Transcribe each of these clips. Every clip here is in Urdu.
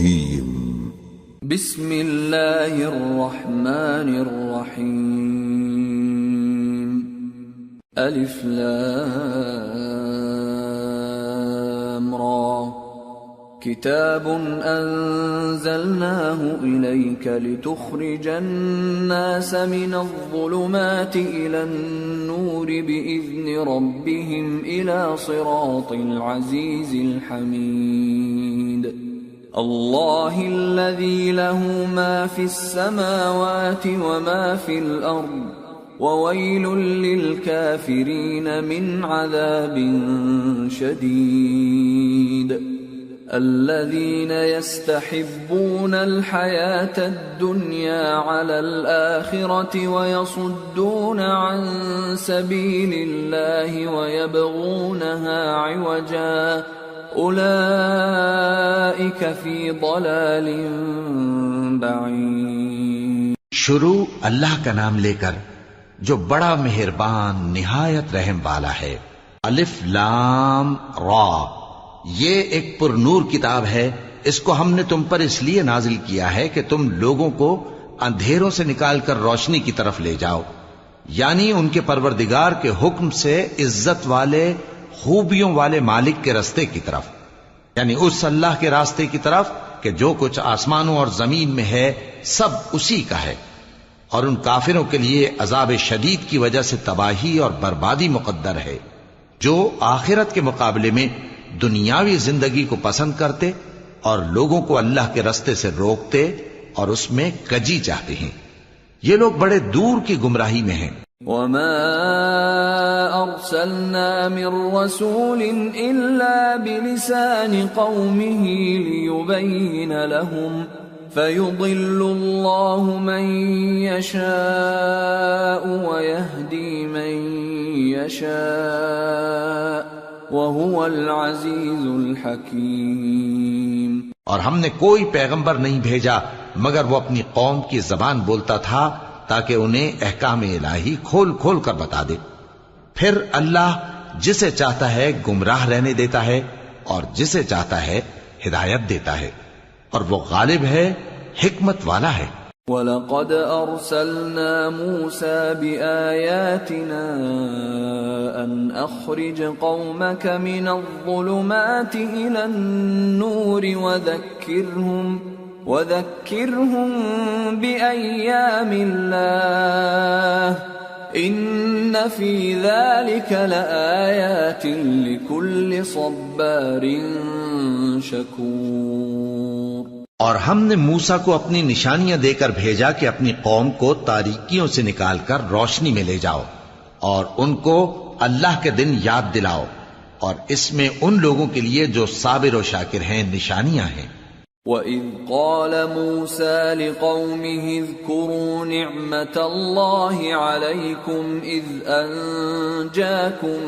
الرجيم بسم الله الرحمن الرحيم ألف لام را كتاب أنزلناه إليك لتخرج الناس من الظلمات إلى النور بإذن ربهم إلى صراط العزيز الحميد الله الذي له ما في السماوات وما في الأرض وويل للكافرين من عذاب شديد الذين يستحبون الحياة الدنيا على الآخرة ويصدون عن سبيل الله ويبغونها عوجا أولئك في ضلال بعيد. شروع اللہ کا نام لے کر جو بڑا مہربان نہایت رحم والا ہے. الف لام را، یہ ایک پر نور کتاب ہے. اس کو ہم نے تم پر اس لیے نازل کیا ہے کہ تم لوگوں کو اندھیروں سے نکال کر روشنی کی طرف لے جاؤ، یعنی ان کے پروردگار کے حکم سے عزت والے خوبیوں والے مالک کے راستے کی طرف، یعنی اس اللہ کے راستے کی طرف کہ جو کچھ آسمانوں اور زمین میں ہے سب اسی کا ہے. اور ان کافروں کے لیے عذاب شدید کی وجہ سے تباہی اور بربادی مقدر ہے، جو آخرت کے مقابلے میں دنیاوی زندگی کو پسند کرتے اور لوگوں کو اللہ کے راستے سے روکتے اور اس میں کجی چاہتے ہیں. یہ لوگ بڑے دور کی گمراہی میں ہیں. وما أرسلنا من رسول إلا بلسان قومه ليبين لهم فيضل الله من يشاء ويهدي من يشاء وهو العزيز الحكيم. اور ہم نے کوئی پیغمبر نہیں بھیجا مگر وہ اپنی قوم کی زبان بولتا تھا تاکہ انہیں احکام الہی کھول کھول کر بتا دے. پھر اللہ جسے چاہتا ہے گمراہ رہنے دیتا ہے اور جسے چاہتا ہے ہدایت دیتا ہے، اور وہ غالب ہے، حکمت والا ہے. وَلَقَدْ أَرْسَلْنَا مُوسَى بِآيَاتِنَا أَنْ أَخْرِجْ قَوْمَكَ مِنَ الظُّلُمَاتِ إِلَى النُّورِ وَذَكِّرْهُمْ بِأَيَّامِ اللَّهِ إِنَّ فِي ذَلِكَ لَآيَاتٍ لِكُلِّ صَبَّارٍ شَكُورٍ. اور ہم نے موسیٰ کو اپنی نشانیاں دے کر بھیجا کہ اپنی قوم کو تاریکیوں سے نکال کر روشنی میں لے جاؤ اور ان کو اللہ کے دن یاد دلاؤ، اور اس میں ان لوگوں کے لیے جو صابر و شاکر ہیں نشانیاں ہیں. وَإِذْ قَالَ مُوسَى لِقَوْمِهِ اذْكُرُوا نِعْمَةَ اللَّهِ عَلَيْكُمْ إِذْ أَنْجَاكُمْ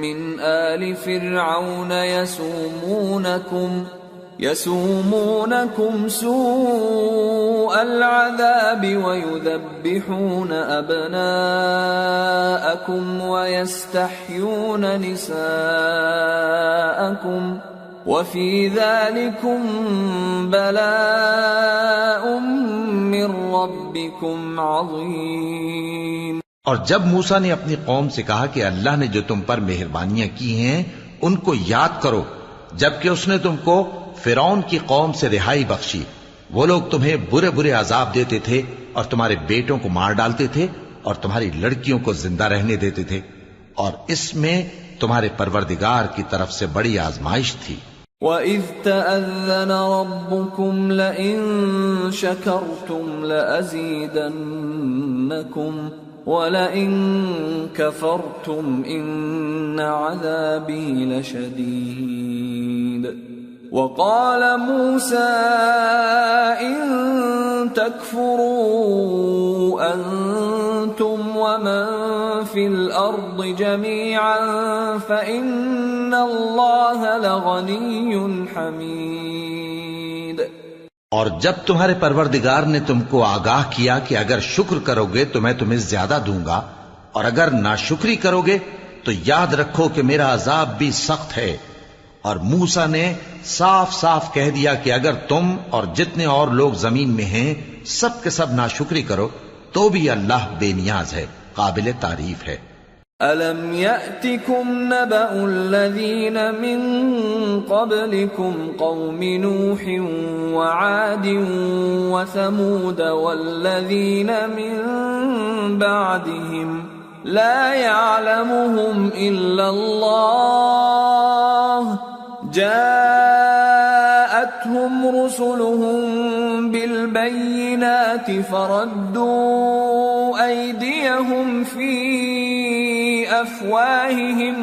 مِنْ آلِ فِرْعَوْنَ يَسُومُونَكُمْ سُوءَ الْعَذَابِ وَيُذَبِّحُونَ أَبْنَاءَكُمْ وَيَسْتَحْيُونَ نِسَاءَكُمْ وَفِي ذَلِكُمْ بَلَاءٌ مِّن رَّبِّكُمْ عَظِيمٌ. اور جب موسیٰ نے اپنی قوم سے کہا کہ اللہ نے جو تم پر مہربانیاں کی ہیں ان کو یاد کرو، جبکہ اس نے تم کو فرعون کی قوم سے رہائی بخشی. وہ لوگ تمہیں برے برے عذاب دیتے تھے اور تمہارے بیٹوں کو مار ڈالتے تھے اور تمہاری لڑکیوں کو زندہ رہنے دیتے تھے، اور اس میں تمہارے پروردگار کی طرف سے بڑی آزمائش تھی. وَإِذْ تَأَذَّنَ رَبُّكُمْ لَئِن شَكَرْتُمْ لَأَزِيدَنَّكُمْ وَلَئِن كَفَرْتُمْ إِنَّ عَذَابِي لَشَدِيدٌ. وَقَالَ مُوسَى إِن تَكْفُرُوا أَنتُمْ وَمَن فِي الْأَرْضِ جَمِيعًا فَإِنَّ اللَّهَ لَغَنِيٌّ حَمِيدٌ. اور جب تمہارے پروردگار نے تم کو آگاہ کیا کہ اگر شکر کرو گے تو میں تمہیں زیادہ دوں گا، اور اگر ناشکری کرو گے تو یاد رکھو کہ میرا عذاب بھی سخت ہے، اور موسیٰ نے صاف صاف کہہ دیا کہ اگر تم اور جتنے اور لوگ زمین میں ہیں سب کے سب ناشکری کرو تو بھی اللہ بے نیاز ہے، قابل تعریف ہے۔ أَلَمْ يَأْتِكُمْ نَبَأُ الَّذِينَ مِنْ قَبْلِكُمْ قَوْمِ نُوحٍ وَعَادٍ وَثَمُودَ وَالَّذِينَ مِنْ بَعْدِهِمْ لَا يَعْلَمُهُمْ إِلَّا اللَّهُ جَاءَتْهُمْ رُسُلُهُم بِالْبَيِّنَاتِ فَرَدُّوا أَيْدِيَهُمْ فِي أَفْوَاهِهِمْ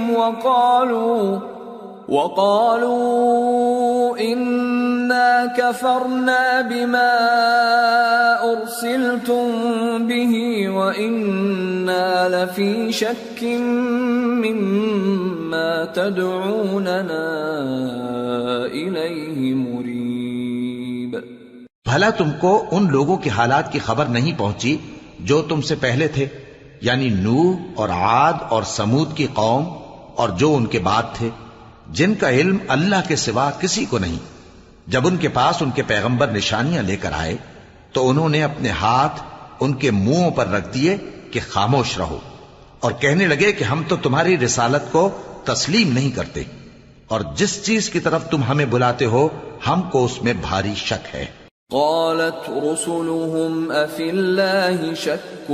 وَقَالُوا إِنَّا كَفَرْنَا بِمَا أُرْسِلْتُمْ بِهِ وَإِنَّا لَفِي شَكٍّ مِّمَّا تَدْعُونَنَا إِلَيْهِ مُرِيبٍ۔ بھلا تم کو ان لوگوں کے حالات کی خبر نہیں پہنچی جو تم سے پہلے تھے، یعنی نوح اور عاد اور سمود کی قوم اور جو ان کے بعد تھے، جن کا علم اللہ کے سوا کسی کو نہیں۔ جب ان کے پاس ان کے پیغمبر نشانیاں لے کر آئے تو انہوں نے اپنے ہاتھ ان کے منہوں پر رکھ دیے کہ خاموش رہو، اور کہنے لگے کہ ہم تو تمہاری رسالت کو تسلیم نہیں کرتے، اور جس چیز کی طرف تم ہمیں بلاتے ہو ہم کو اس میں بھاری شک ہے۔ قالت رسلهم أفي الله شك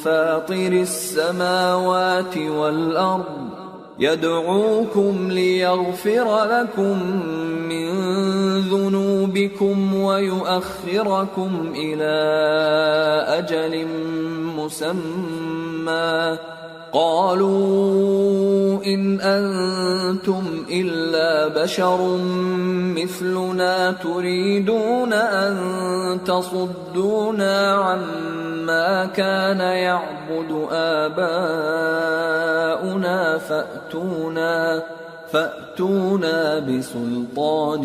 فاطر السماوات والأرض يدعوكم ليغفر لكم من ذنوبكم ويؤخركم إلى أجل مسمى قالوا إن أنتم إلا بشر مثلنا تريدون أن تصدونا عما كان يعبد آباؤنا فأتونا بسلطان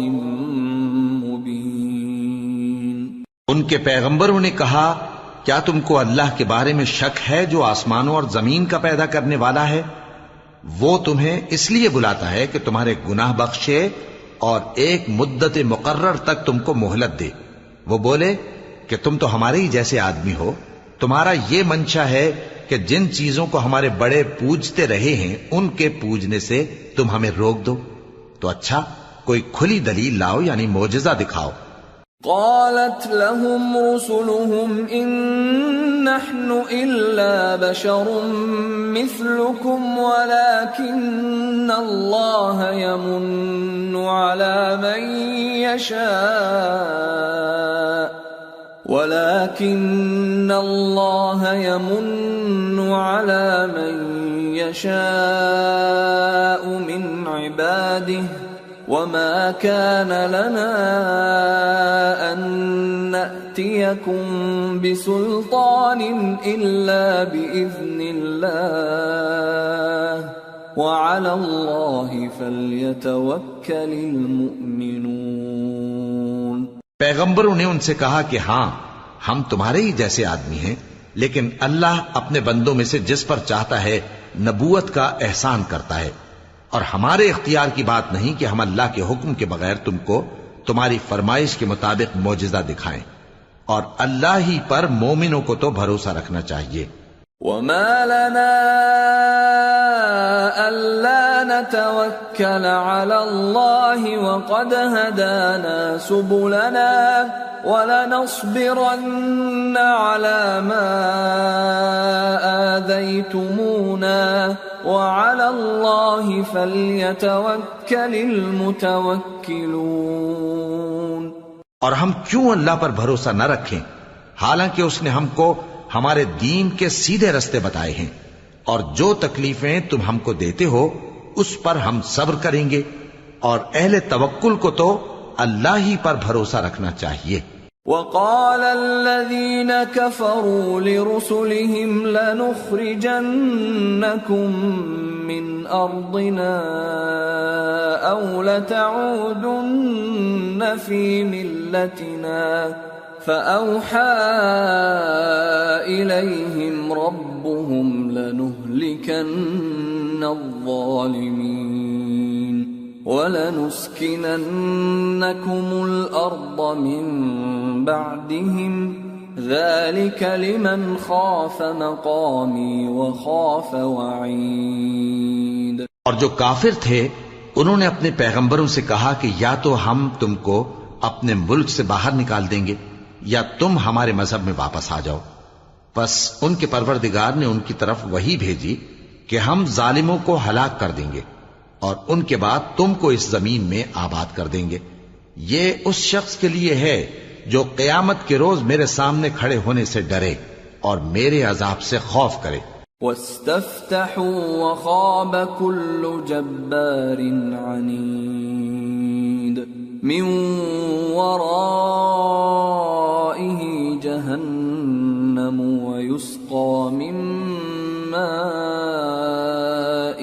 مبين۔ ان کے پیغمبروں نے کہا کیا تم کو اللہ کے بارے میں شک ہے جو آسمانوں اور زمین کا پیدا کرنے والا ہے؟ وہ تمہیں اس لیے بلاتا ہے کہ تمہارے گناہ بخشے اور ایک مدت مقرر تک تم کو مہلت دے۔ وہ بولے کہ تم تو ہمارے ہی جیسے آدمی ہو، تمہارا یہ منشا ہے کہ جن چیزوں کو ہمارے بڑے پوجتے رہے ہیں ان کے پوجنے سے تم ہمیں روک دو، تو اچھا کوئی کھلی دلیل لاؤ، یعنی معجزہ دکھاؤ۔ قالت لهم رسلهم إن نحن إلا بشر مثلكم ولكن الله يمن على من يشاء من عباده وما كان لنا أن نأتيكم بسلطان إلا بإذن الله وعلى الله فليتوكل المؤمنون۔ پیغمبروں نے ان سے کہا کہ ہاں ہم تمہارے ہی جیسے آدمی ہیں، لیکن اللہ اپنے بندوں میں سے جس پر چاہتا ہے نبوت کا احسان کرتا ہے، اور ہمارے اختیار کی بات نہیں کہ ہم اللہ کے حکم کے بغیر تم کو تمہاری فرمائش کے مطابق معجزہ دکھائیں، اور اللہ ہی پر مومنوں کو تو بھروسہ رکھنا چاہیے۔ وما لنا ألا نتوكل على الله وقد هدانا سبلنا ولنصبرن على ما آذيتمونا وعلى الله فليتوكل المتوكلون۔ اور ہم کیوں اللہ پر بھروسہ نہ رکھیں حالانکہ اس نے ہم کو ہمارے دین کے سیدھے رستے بتائے ہیں، اور جو تکلیفیں تم ہم کو دیتے ہو اس پر ہم صبر کریں گے، اور اہل توکل کو تو اللہ ہی پر بھروسہ رکھنا چاہیے۔ وقال الذين كفروا لرسلهم لنخرجنكم من أرضنا أو لتعودن في ملتنا فأوحى إليهم ربهم لنهلكن الظالمين وَلَنُسْكِنَنَّكُمُ الْأَرْضَ مِنْ بَعْدِهِمْ ذَلِكَ لِمَنْ خَافَ مَقَامِي وَخَافَ وَعِيدِ۔ اور جو کافر تھے انہوں نے اپنے پیغمبروں سے کہا کہ یا تو ہم تم کو اپنے ملک سے باہر نکال دیں گے یا تم ہمارے مذہب میں واپس آ جاؤ۔ بس ان کے پروردگار نے ان کی طرف وحی بھیجی کہ ہم ظالموں کو ہلاک کر دیں گے اور ان کے بعد تم کو اس زمین میں آباد کر دیں گے۔ یہ اس شخص کے لیے ہے جو قیامت کے روز میرے سامنے کھڑے ہونے سے ڈرے اور میرے عذاب سے خوف کرے۔ وَاسْتَفْتَحُوا وَخَابَ كُلُّ جَبَّارٍ عَنِيدٍ مِّن وَرَائِهِ جَهَنَّمُ وَيُسْقَى مِن مَّاءٍ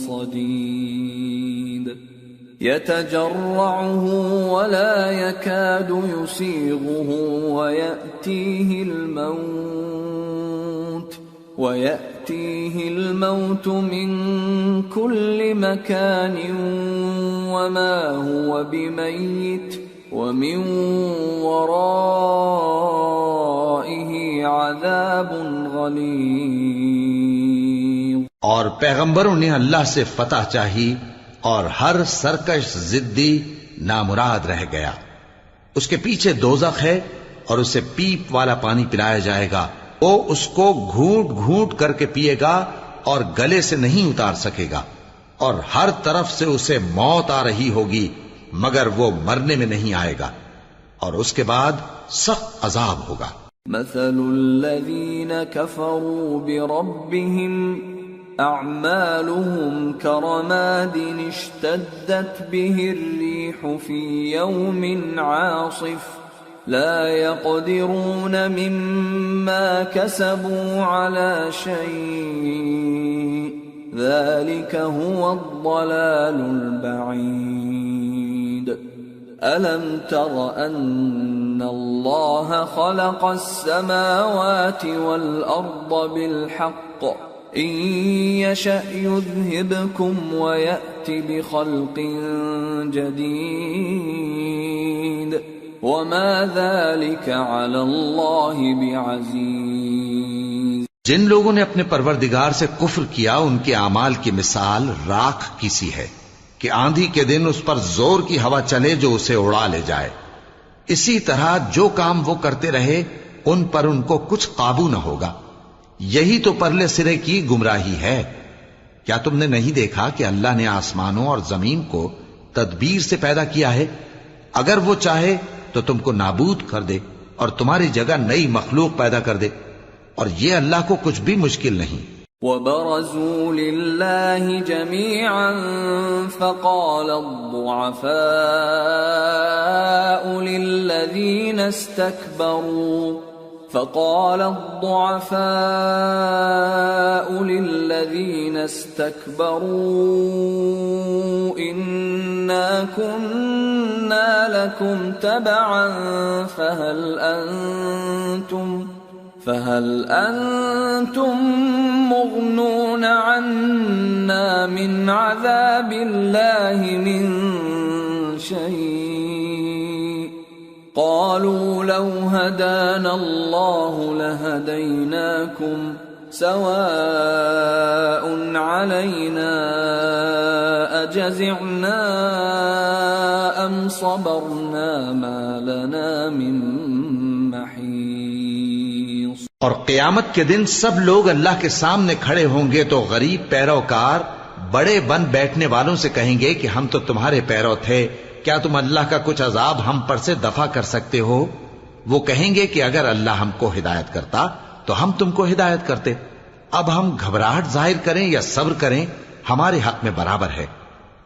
صَدِيدٍ يَتَجَرَّعُهُ وَلَا يَكَادُ يُسِيغُهُ وَيَأْتِيهِ الْمَوْتُ مِنْ كُلِّ مَكَانٍ وَمَا هُوَ بِمَيِّتٍ وَمِنْ وَرَائِهِ عَذَابٌ غَلِيظٌ۔ اور پیغمبروں نے اللہ سے فتح چاہی اور ہر سرکش ضدی نامراد رہ گیا۔ اس کے پیچھے دوزخ ہے اور اسے پیپ والا پانی پلایا جائے گا، وہ اس کو گھونٹ گھونٹ کر کے پیے گا اور گلے سے نہیں اتار سکے گا، اور ہر طرف سے اسے موت آ رہی ہوگی مگر وہ مرنے میں نہیں آئے گا، اور اس کے بعد سخت عذاب ہوگا۔ مثل الذين كفروا بربهم أعمالهم كرماد اشتدت به الريح في يوم عاصف لا يقدرون مما كسبوا على شيء ذلك هو الضلال البعيد۔ ألم تر أن الله خلق السماوات والأرض بالحق إن يشأ يذهبكم ويأت بخلق جديد وما ذلك على الله بعزيز۔ جن لوگوں نے اپنے پروردگار سے کفر کیا ان کے اعمال کی مثال راکھ کی سی ہے کہ آندھی کے دن اس پر زور کی ہوا چلے جو اسے اڑا لے جائے۔ اسی طرح جو کام وہ کرتے رہے ان پر ان کو کچھ قابو نہ ہوگا۔ یہی تو پرلے سرے کی گمراہی ہے۔ کیا تم نے نہیں دیکھا کہ اللہ نے آسمانوں اور زمین کو تدبیر سے پیدا کیا ہے؟ اگر وہ چاہے تو تم کو نابود کر دے اور تمہاری جگہ نئی مخلوق پیدا کر دے، اور یہ اللہ کو کچھ بھی مشکل نہیں۔ وَبَرَزُوا لِلَّهِ جَمِيعًا فَقَالَ الضُّعَفَاءُ لِلَّذِينَ استكبروا إنا كنا لكم تبعا فهل أنتم مغنون عنا من عذاب الله من شيء قالوا لو هدانا الله لهديناكم سواء علينا أجزعنا أم صبرنا ما لنا من محيص۔ اور قیامت کے دن سب لوگ اللہ کے سامنے کھڑے ہوں گے تو غریب پیروکار بڑے بن بیٹھنے والوں سے کہیں گے کہ ہم تو تمہارے پیرو تھے، کیا تم اللہ کا کچھ عذاب ہم پر سے دفع کر سکتے ہو؟ وہ کہیں گے کہ اگر اللہ ہم کو ہدایت کرتا تو ہم تم کو ہدایت کرتے۔ اب ہم گھبراہٹ ظاہر کریں یا صبر کریں ہمارے حق میں برابر ہے،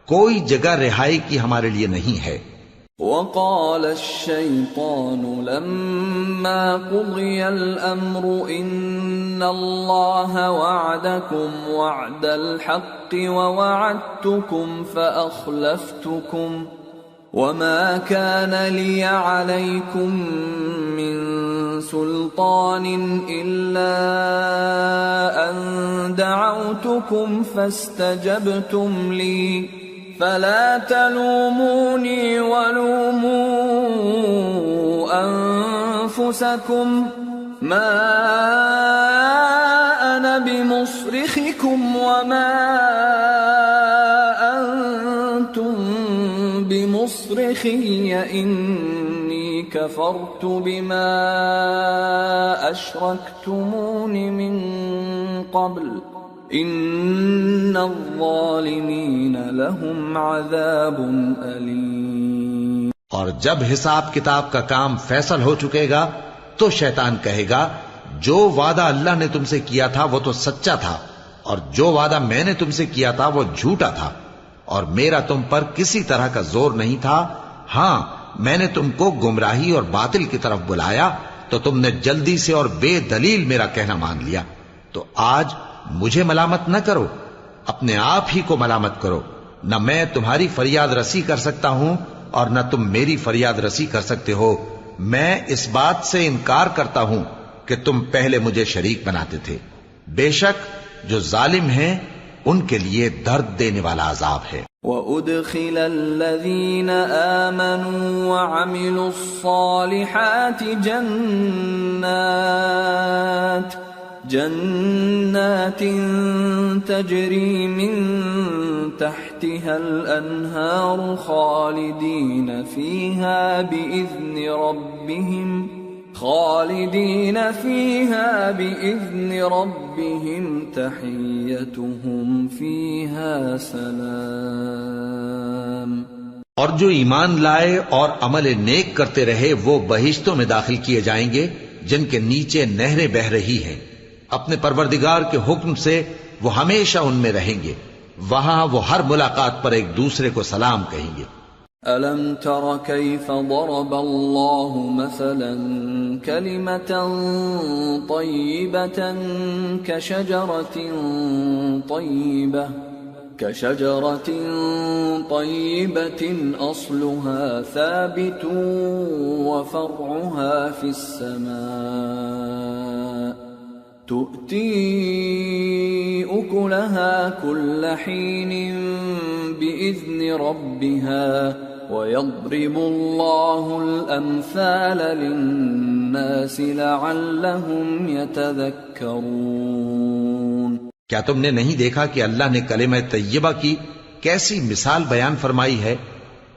کوئی جگہ رہائی کی ہمارے لیے نہیں ہے۔ وقال الشيطان لما قضي الأمر إن الله وعدكم وعد الحق ووعدتكم فأخلفتكم وما كان لي عليكم من سلطان إلا أن دعوتكم فاستجبتم لي فلا تلوموني ولوموا أنفسكم ما أنا بمصرخكم وما أنتم بمصرخي إني كفرت بما أشركتمون من قبل ان الظالمین لهم عذاب علیم۔ اور جب حساب کتاب کا کام فیصل ہو چکے گا تو شیطان کہے گا جو وعدہ اللہ نے تم سے کیا تھا وہ تو سچا تھا، اور جو وعدہ میں نے تم سے کیا تھا وہ جھوٹا تھا، اور میرا تم پر کسی طرح کا زور نہیں تھا۔ ہاں، میں نے تم کو گمراہی اور باطل کی طرف بلایا تو تم نے جلدی سے اور بے دلیل میرا کہنا مان لیا۔ تو آج مجھے ملامت نہ کرو، اپنے آپ ہی کو ملامت کرو۔ نہ میں تمہاری فریاد رسی کر سکتا ہوں اور نہ تم میری فریاد رسی کر سکتے ہو۔ میں اس بات سے انکار کرتا ہوں کہ تم پہلے مجھے شریک بناتے تھے۔ بے شک جو ظالم ہیں ان کے لیے درد دینے والا عذاب ہے۔ وَأُدْخِلَ الَّذِينَ آمَنُوا وَعَمِلُوا الصَّالِحَاتِ جنات تجری من تحتها الانہار خالدین فیہا بإذن ربهم تحیتهم فیہا سلام۔ اور جو ایمان لائے اور عمل نیک کرتے رہے وہ بہشتوں میں داخل کیے جائیں گے جن کے نیچے نہریں بہہ رہی ہیں۔ اپنے پروردگار کے حکم سے وہ ہمیشہ ان میں رہیں گے، وہاں وہ ہر ملاقات پر ایک دوسرے کو سلام کہیں گے۔ أَلَمْ تَرَ كَيْفَ ضَرَبَ اللَّهُ مَثَلًا كَلِمَةً طَيِّبَةً كَشَجَرَةٍ طَيِّبَةٍ أَصْلُهَا ثَابِتٌ وَفَرْعُهَا فِي السَّمَاءِ تُؤْتِي أُكُلَهَا كُلَّ حِينٍ بِإِذْنِ رَبِّهَا وَيَضْرِبُ اللَّهُ الْأَمْثَالَ لِلنَّاسِ لَعَلَّهُمْ يَتَذَكَّرُونَ۔ کیا تم نے نہیں دیکھا کہ اللہ نے کلمہ طیبہ کی کیسی مثال بیان فرمائی ہے؟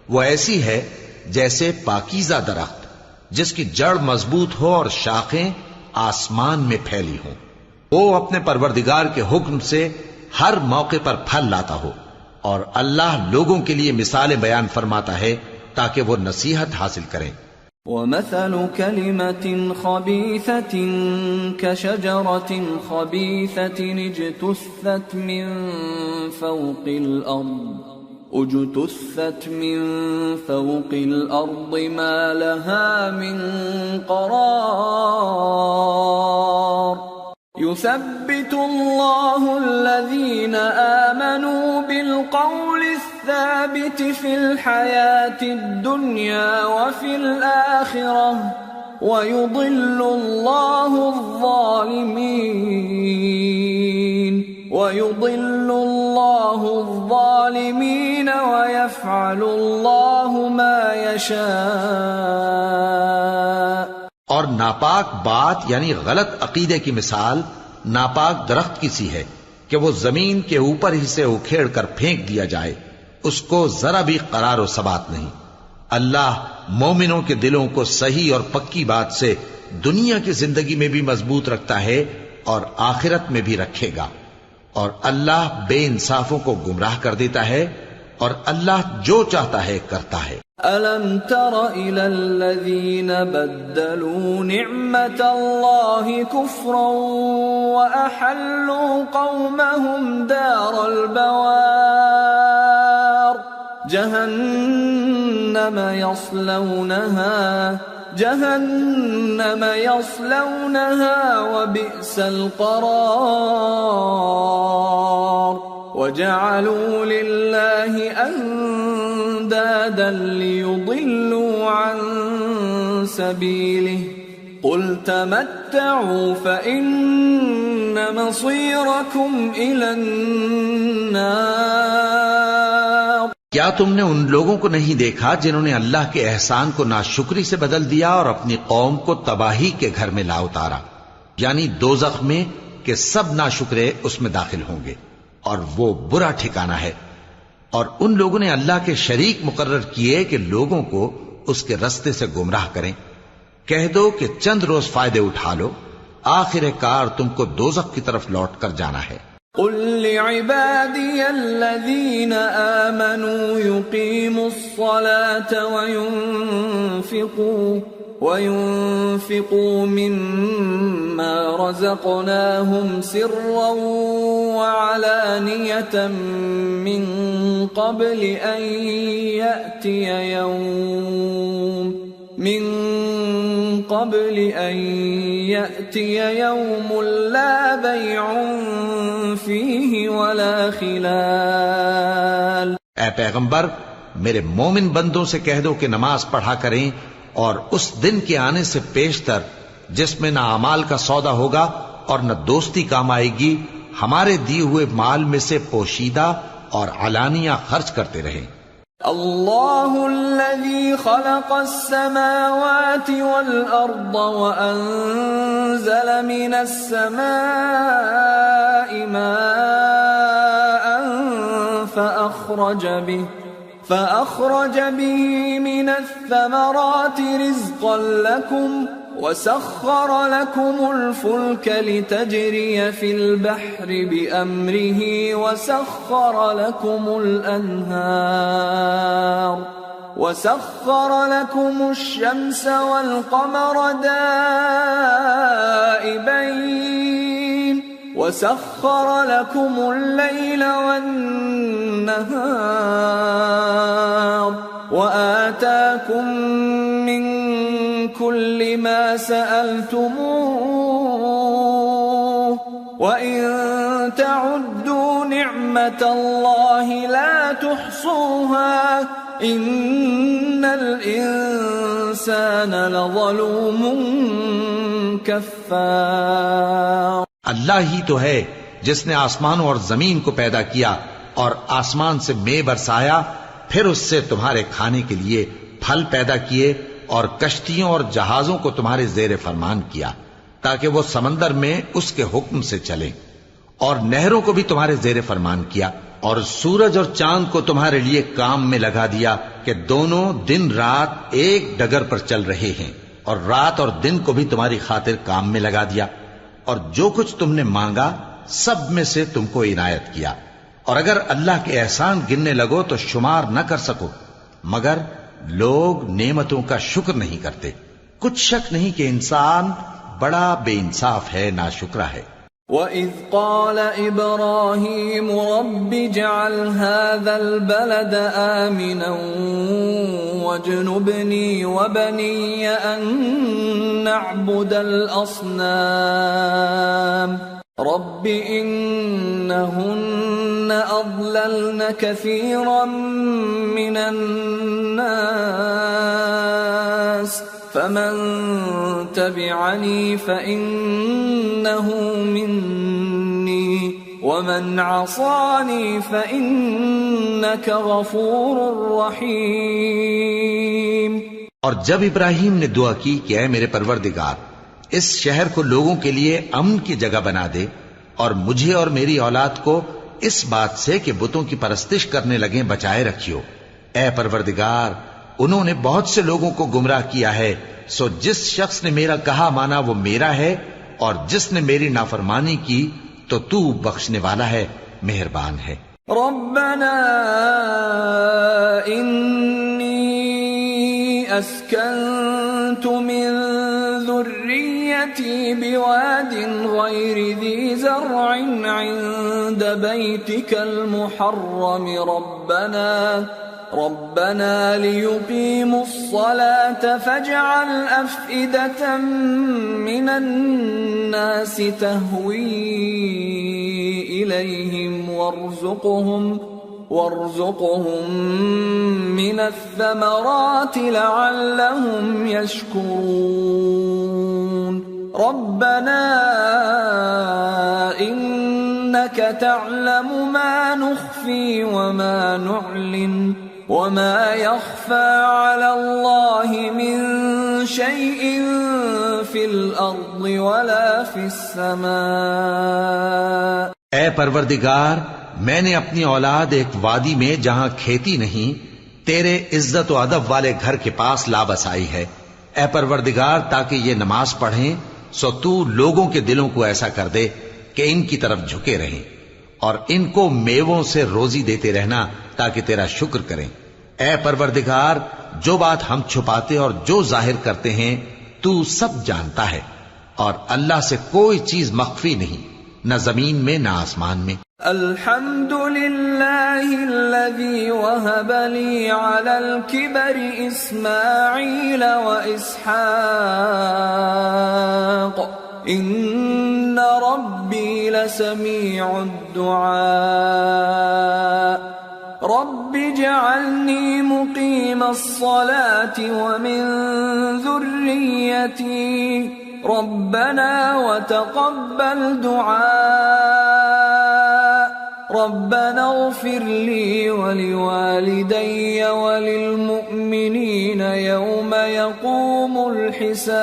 وہ ایسی ہے جیسے پاکیزہ درخت جس کی جڑ مضبوط ہو اور شاخیں آسمان میں پھیلی ہوں۔ وہ اپنے پروردگار کے حکم سے ہر موقع پر پھل لاتا ہو، اور اللہ لوگوں کے لیے مثالیں بیان فرماتا ہے تاکہ وہ نصیحت حاصل کریں۔ وَمَثَلُ كَلِمَةٍ خَبِيثَةٍ كَشَجَرَةٍ خَبِيثَةٍ اجْتُثَّتْ مِنْ فَوْقِ الْأَرْضِ مَا لَهَا مِنْ قَرَارٍ يُثَبِّتُ اللَّهُ الَّذِينَ آمَنُوا بِالْقَوْلِ الثَّابِتِ فِي الْحَيَاةِ الدُّنْيَا وَفِي الْآخِرَةِ وَيُضِلُّ اللَّهُ الظَّالِمِينَ وَيَفْعَلُ اللَّهُ مَا يَشَاءُ۔ اور ناپاک بات یعنی غلط عقیدے کی مثال ناپاک درخت کی سی ہے کہ وہ زمین کے اوپر ہی سے اکھیڑ کر پھینک دیا جائے، اس کو ذرا بھی قرار و ثبات نہیں۔ اللہ مومنوں کے دلوں کو صحیح اور پکی بات سے دنیا کی زندگی میں بھی مضبوط رکھتا ہے اور آخرت میں بھی رکھے گا، اور اللہ بے انصافوں کو گمراہ کر دیتا ہے، اور اللہ جو چاہتا ہے کرتا ہے۔ أَلَمْ تَرَ إِلَى الَّذِينَ بَدَّلُوا نِعْمَةَ اللَّهِ كُفْرًا وَأَحَلُّوا قَوْمَهُمْ دَارَ الْبَوَارِ جَهَنَّمَ يَصْلَوْنَهَا وَبِئْسَ الْقَرَارُ وَجَعَلُوا لِلَّهِ أَندَادًا لِيُضِلُّوا عَن سَبِيلِهِ قُلْ تَمَتَّعُوا فَإِنَّ مَصِيرَكُمْ إِلَى النَّارِ۔ کیا تم نے ان لوگوں کو نہیں دیکھا جنہوں نے اللہ کے احسان کو ناشکری سے بدل دیا اور اپنی قوم کو تباہی کے گھر میں لا اتارا، یعنی دوزخ میں کہ سب ناشکرے اس میں داخل ہوں گے اور وہ برا ٹھکانہ ہے۔ اور ان لوگوں نے اللہ کے شریک مقرر کیے کہ لوگوں کو اس کے رستے سے گمراہ کریں۔ کہہ دو کہ چند روز فائدے اٹھا لو، آخر کار تم کو دوزخ کی طرف لوٹ کر جانا ہے۔ قل لعبادي الذين آمنوا يقيموا الصلاة وينفقوا مما رزقناهم سرا وعلانية من قبل أن يأتي يوم لا بيع فيه ولا خلال۔ اے پیغمبر، میرے مومن بندوں سے کہہ دو کہ نماز پڑھا کریں، اور اس دن کے آنے سے پیشتر جس میں نہ اعمال کا سودا ہوگا اور نہ دوستی کام آئے گی، ہمارے دیے ہوئے مال میں سے پوشیدہ اور علانیہ خرچ کرتے رہیں۔ اللہ الذي خلق السماوات والأرض وأنزل من السماء ماء فأخرج به من الثمرات رزقا لكم وسخر لكم الفلك لتجري في البحر بأمره وسخر لكم الشمس والقمر دائبين وسخر لكم الليل والنهار وآتاكم من كل ما سألتموه وإن تعدوا نعمة الله لا تحصوها إن الإنسان لظلوم كفار۔ اللہ ہی تو ہے جس نے آسمانوں اور زمین کو پیدا کیا اور آسمان سے مے برسایا، پھر اس سے تمہارے کھانے کے لیے پھل پیدا کیے اور کشتیوں اور جہازوں کو تمہارے زیر فرمان کیا تاکہ وہ سمندر میں اس کے حکم سے چلیں، اور نہروں کو بھی تمہارے زیر فرمان کیا، اور سورج اور چاند کو تمہارے لیے کام میں لگا دیا کہ دونوں دن رات ایک ڈگر پر چل رہے ہیں، اور رات اور دن کو بھی تمہاری خاطر کام میں لگا دیا، اور جو کچھ تم نے مانگا سب میں سے تم کو عنایت کیا، اور اگر اللہ کے احسان گننے لگو تو شمار نہ کر سکو، مگر لوگ نعمتوں کا شکر نہیں کرتے۔ کچھ شک نہیں کہ انسان بڑا بے انصاف ہے، ناشکرا ہے۔ وَإِذْ قَالَ إِبْرَاهِيمُ رَبِّ اجْعَلْ هَذَا الْبَلَدَ آمِنًا وَاجْنُبْنِي وَبَنِيَّ أَن نَّعْبُدَ الْأَصْنَامَ رَبِّ إِنَّهُنَّ أَضْلَلْنَ كَثِيرًا مِّنَ النَّاسِ فمن تبعني فإنه مني ومن عصاني فإنك غفور رحيم۔ اور جب ابراہیم نے دعا کی کہ اے میرے پروردگار، اس شہر کو لوگوں کے لیے امن کی جگہ بنا دے، اور مجھے اور میری اولاد کو اس بات سے کہ بتوں کی پرستش کرنے لگیں بچائے رکھیو۔ اے پروردگار، انہوں نے بہت سے لوگوں کو گمراہ کیا ہے، سو جس شخص نے میرا کہا مانا وہ میرا ہے، اور جس نے میری نافرمانی کی تو تو بخشنے والا ہے، مہربان ہے۔ ربنا انی اسکنت من ذریتی بواد غیر ذی زرع عند بیتک المحرم ربنا ليقيموا الصلاة فاجعل أفئدة من الناس تهوي إليهم وارزقهم من الثمرات لعلهم يشكرون ربنا إنك تعلم ما نخفي نخفي وما نعلن وما يخفى على الله من شيء في الأرض ولا في السماء. اے پروردگار، میں نے اپنی اولاد ایک وادی میں جہاں کھیتی نہیں تیرے عزت و ادب والے گھر کے پاس لا بسائی ہے. اے پروردگار، تاکہ یہ نماز پڑھیں سو تو لوگوں کے دلوں کو ایسا کر دے کہ ان کی طرف جھکے رہیں، اور ان کو میووں سے روزی دیتے رہنا تاکہ تیرا شکر کریں. اے پروردگار، جو بات ہم چھپاتے اور جو ظاہر کرتے ہیں تو سب جانتا ہے، اور اللہ سے کوئی چیز مخفی نہیں، نہ زمین میں نہ آسمان میں. الحمد لله الذي وهب لي على الكبر إسماعيل وإسحاق إن ربي لسميع الدعاء. رب اجعلني مقيم الصلاة ومن ذريتي ربنا وتقبل دعاء. ربنا اغفر لي ولوالدي وللمؤمنين يوم يقوم الحساب.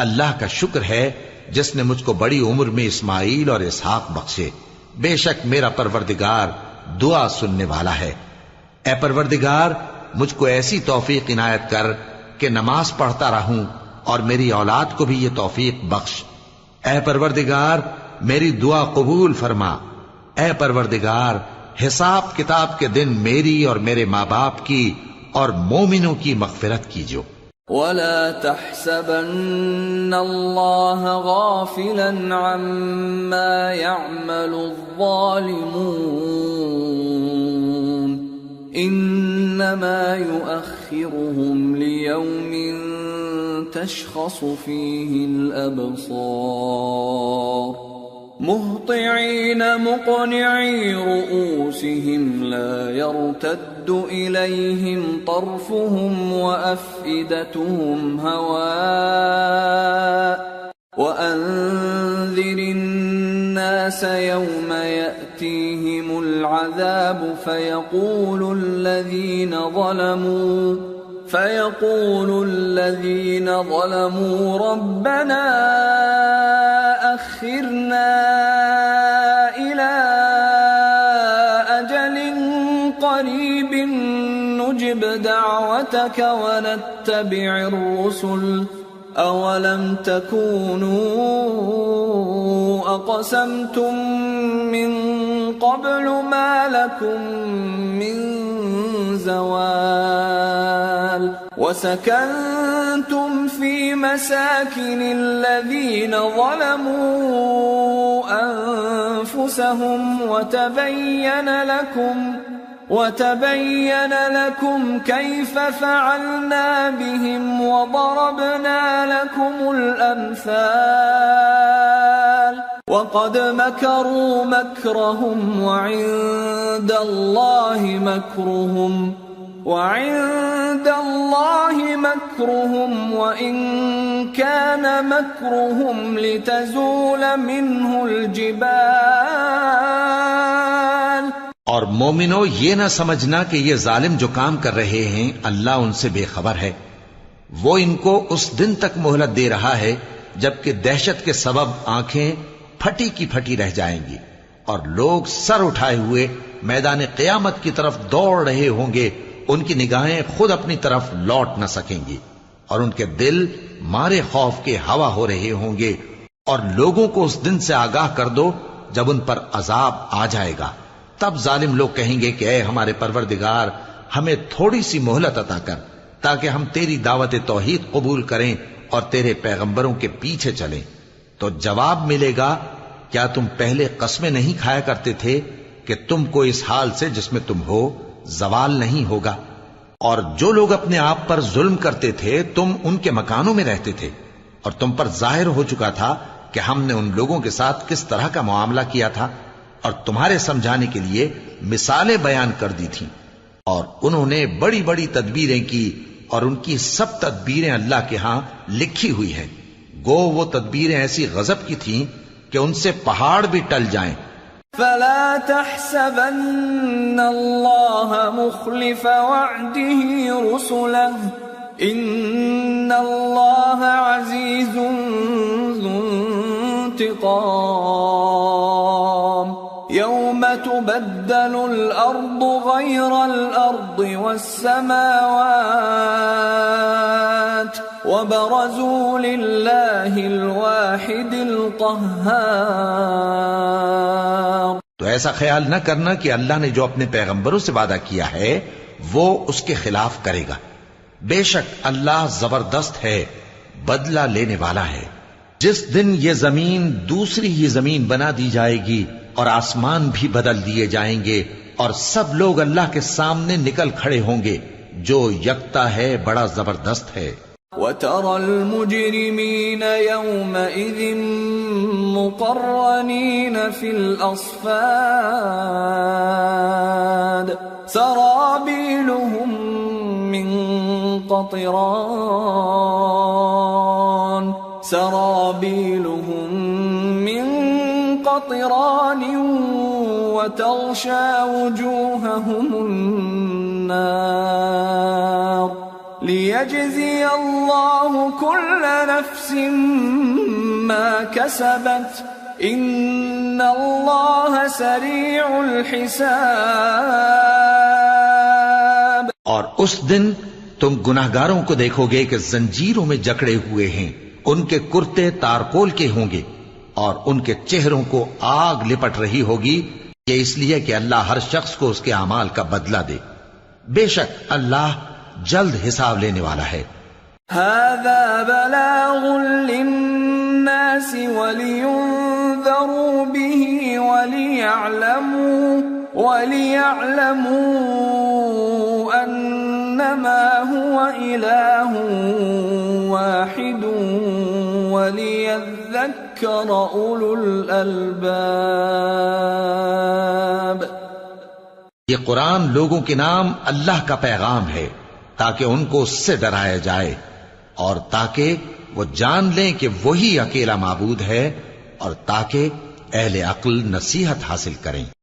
اللہ کا شکر ہے جس نے مجھ کو بڑی عمر میں اسماعیل اور اسحاق بخشے. بے شک میرا پروردگار دعا سننے والا ہے. اے پروردگار، مجھ کو ایسی توفیق عنایت کر کہ نماز پڑھتا رہوں، اور میری اولاد کو بھی یہ توفیق بخش. اے پروردگار، میری دعا قبول فرما. اے پروردگار، حساب کتاب کے دن میری اور میرے ماں باپ کی اور مومنوں کی مغفرت کیجو. ولا تحسبن الله غافلا عما يعمل الظالمون انما يؤخرهم ليوم تشخص فيه الابصار مهطعين مقنعي رؤوسهم لا يرتد إليهم طرفهم وأفئدتهم هواء وأنذر الناس يوم يأتيهم العذاب فيقول الذين ظلموا ربنا أخرنا إلى أجل قريب نجب دعوتك ونتبع الرسل أولم تكونوا أقسمتم من قبل ما لكم من زوال وسكنتم في مساكن الذين ظلموا أنفسهم وتبين لكم كيف فعلنا بهم وضربنا لكم الأمثال وقد مكروا مكرهم وعند الله مكرهم وإن كان مكرهم لتزول منه الجبال. اور مومنو، یہ نہ سمجھنا کہ یہ ظالم جو کام کر رہے ہیں اللہ ان سے بے خبر ہے. وہ ان کو اس دن تک مہلت دے رہا ہے جبکہ دہشت کے سبب آنکھیں پھٹی کی پھٹی رہ جائیں گی، اور لوگ سر اٹھائے ہوئے میدان قیامت کی طرف دوڑ رہے ہوں گے. ان کی نگاہیں خود اپنی طرف لوٹ نہ سکیں گی، اور ان کے دل مارے خوف کے ہوا ہو رہے ہوں گے. اور لوگوں کو اس دن سے آگاہ کر دو جب ان پر عذاب آ جائے گا. تب ظالم لوگ کہیں گے کہ اے ہمارے پروردگار، ہمیں تھوڑی سی مہلت عطا کر تاکہ ہم تیری دعوت توحید قبول کریں اور تیرے پیغمبروں کے پیچھے چلیں. تو جواب ملے گا، کیا تم پہلے قسمیں نہیں کھایا کرتے تھے کہ تم کو اس حال سے جس میں تم ہو زوال نہیں ہوگا؟ اور جو لوگ اپنے آپ پر ظلم کرتے تھے تم ان کے مکانوں میں رہتے تھے، اور تم پر ظاہر ہو چکا تھا کہ ہم نے ان لوگوں کے ساتھ کس طرح کا معاملہ کیا تھا، اور تمہارے سمجھانے کے لیے مثالیں بیان کر دی تھیں. اور انہوں نے بڑی بڑی تدبیریں کی، اور ان کی سب تدبیریں اللہ کے ہاں لکھی ہوئی ہیں. گو وہ تدبیریں ایسی غضب کی تھیں کہ ان سے پہاڑ بھی ٹل جائیں فلا تحسبن الله مخلف وعده رسله إن الله عزيز ذو انتقام يوم تبدل الأرض غير الأرض والسماوات وبرزوا لله الواحد القهار۔ تو ایسا خیال نہ کرنا کہ اللہ نے جو اپنے پیغمبروں سے وعدہ کیا ہے وہ اس کے خلاف کرے گا۔ بے شک اللہ زبردست ہے، بدلہ لینے والا ہے۔ جس دن یہ زمین دوسری ہی زمین بنا دی جائے گی اور آسمان بھی بدل دیے جائیں گے اور سب لوگ اللہ کے سامنے نکل کھڑے ہوں گے، جو یکتا ہے بڑا زبردست ہے۔ وَتَرَى الْمُجْرِمِينَ يَوْمَئِذٍ مُقَرَّنِينَ فِي الْأَصْفَادِ سَرَابِيلُهُم مِّن قَطِرَانٍ وَتَغْشَى وُجُوهَهُمُ النَّارُ لِيَجْزِيَ اللَّهُ كُلَّ نَفْسٍ مَا كَسَبَتْ إِنَّ اللَّهَ سَرِيعُ الْحِسَابِ۔ اور اس دن تم گناہگاروں کو دیکھو گے کہ زنجیروں میں جکڑے ہوئے ہیں، ان کے کرتے تارکول کے ہوں گے اور ان کے چہروں کو آگ لپٹ رہی ہوگی، یہ اس لیے کہ اللہ ہر شخص کو اس کے اعمال کا بدلہ دے۔ بے شک اللہ جلد حساب لینے والا ہے۔ هذا بلاغ للناس ولينذروا به وليعلموا أنما هو إله واحد وليذكر أولو الألباب۔ یہ قرآن لوگوں کے نام اللہ کا پیغام ہے تاکہ ان کو اس سے ڈرایا جائے اور تاکہ وہ جان لیں کہ وہی اکیلا معبود ہے، اور تاکہ اہل عقل نصیحت حاصل کریں۔